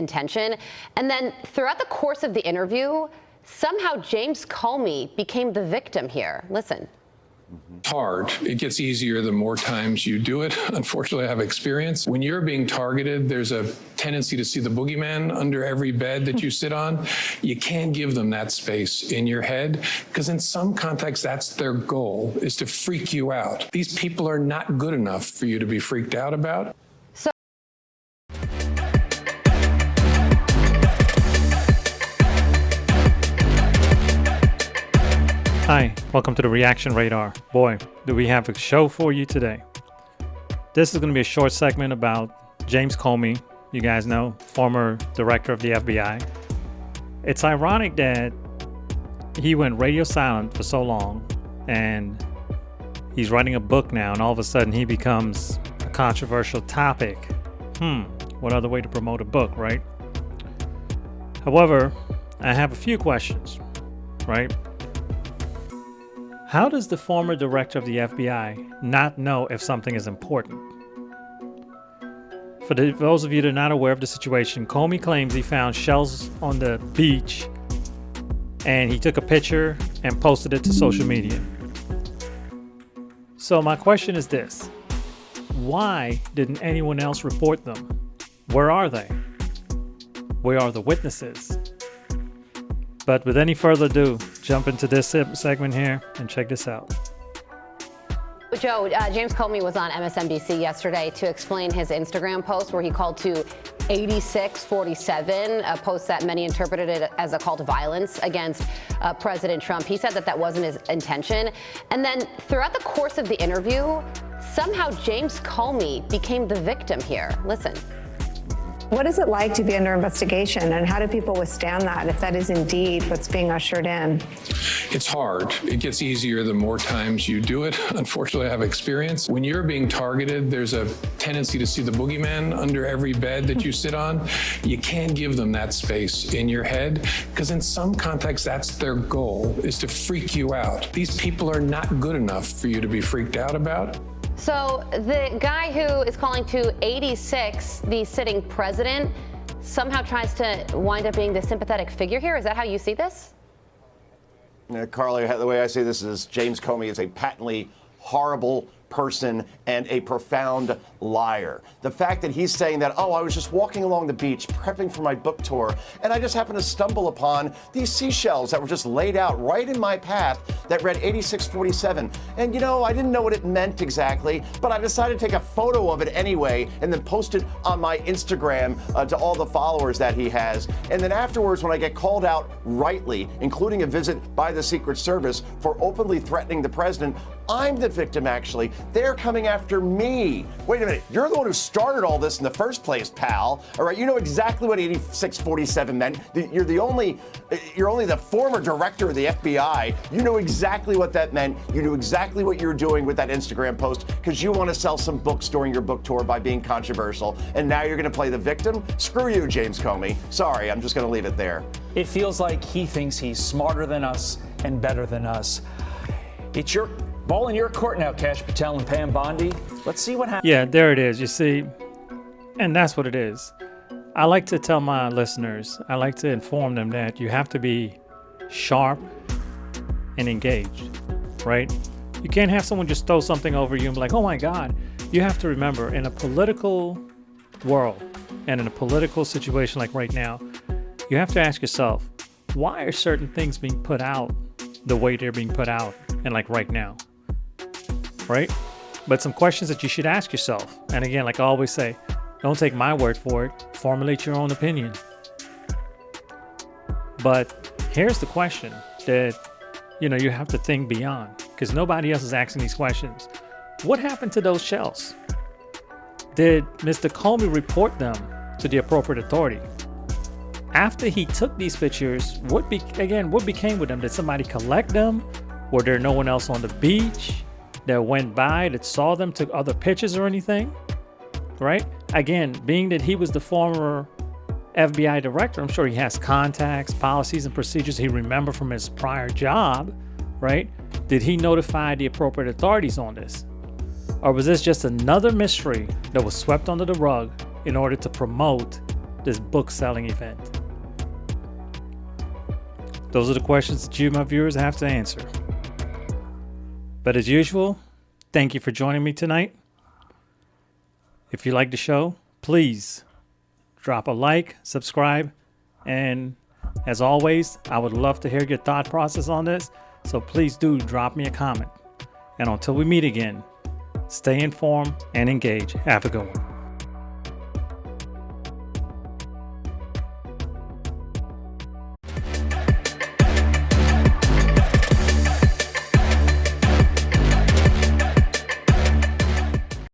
intention. And then throughout the course of the interview, somehow James Comey became the victim here. Listen. It's hard. It gets easier the more times you do it. Unfortunately, I have experience. When you're being targeted, there's a tendency to see the boogeyman under every bed that you sit on. You can't give them that space in your head because in some contexts, that's their goal, is to freak you out. These people are not good enough for you to be freaked out about. Hi, welcome to the Reaction Radar. Boy, do we have a show for you today. This is going to be a short segment about James Comey, you guys know, former director of the FBI. It's ironic that he went radio silent for so long and he's writing a book now and all of a sudden he becomes a controversial topic. What other way to promote a book, right? However, I have a few questions, right? How does the former director of the FBI not know if something is important? For those of you that are not aware of the situation, Comey claims he found shells on the beach and he took a picture and posted it to social media. So my question is this: why didn't anyone else report them? Where are they? Where are the witnesses? But with any further ado, jump into this segment here and check this out. Joe, James Comey was on MSNBC yesterday to explain his Instagram post where he called to 8647, a post that many interpreted it as a call to violence against President Trump. He said that that wasn't his intention. And then throughout the course of the interview, somehow James Comey became the victim here. Listen. What is it like to be under investigation, and how do people withstand that if that is indeed what's being ushered in? It's hard. It gets easier the more times you do it. Unfortunately, I have experience. When you're being targeted, there's a tendency to see the boogeyman under every bed that you sit on. You can't give them that space in your head because in some contexts, that's their goal, is to freak you out. These people are not good enough for you to be freaked out about. So the guy who is calling to 86, the sitting president, somehow tries to wind up being the sympathetic figure here. Is that how you see this? Carly, the way I see this is James Comey is a patently horrible person and a profound liar. The fact that he's saying that, oh, I was just walking along the beach prepping for my book tour and I just happened to stumble upon these seashells that were just laid out right in my path that read 8647. And you know, I didn't know what it meant exactly, but I decided to take a photo of it anyway and then post it on my Instagram to all the followers that he has. And then afterwards, when I get called out rightly, including a visit by the Secret Service for openly threatening the president, I'm the victim, actually. They're coming after me. Wait a minute, you're the one who started all this in the first place, pal. All right, you know exactly what 8647 meant. You're only the former director of the FBI. You know exactly what that meant. You knew exactly what you were doing with that Instagram post because you want to sell some books during your book tour by being controversial. And now you're going to play the victim? Screw you, James Comey. Sorry, I'm just going to leave it there. It feels like he thinks he's smarter than us and better than us. It's your ball in your court now, Kash Patel and Pam Bondi. Let's see what happens. Yeah, there it is, you see. And that's what it is. I like to tell my listeners, I like to inform them that you have to be sharp and engaged, right? You can't have someone just throw something over you and be like, oh my God. You have to remember, in a political world and in a political situation like right now, you have to ask yourself, why are certain things being put out the way they're being put out and like right now? Right? But some questions that you should ask yourself. And again, like I always say, don't take my word for it. Formulate your own opinion. But here's the question that, you have to think beyond, because nobody else is asking these questions. What happened to those shells? Did Mr. Comey report them to the appropriate authority? After he took these pictures, what became with them? Did somebody collect them? Were there no one else on the beach that went by that saw them, took other pictures or anything? Right? Again, being that he was the former FBI director, I'm sure he has contacts, policies, and procedures he remembered from his prior job, right? Did he notify the appropriate authorities on this? Or was this just another mystery that was swept under the rug in order to promote this book selling event? Those are the questions that you, my viewers, have to answer. But as usual, thank you for joining me tonight. If you like the show, please drop a like, subscribe, and as always, I would love to hear your thought process on this. So please do drop me a comment. And until we meet again, stay informed and engage. Have a good one.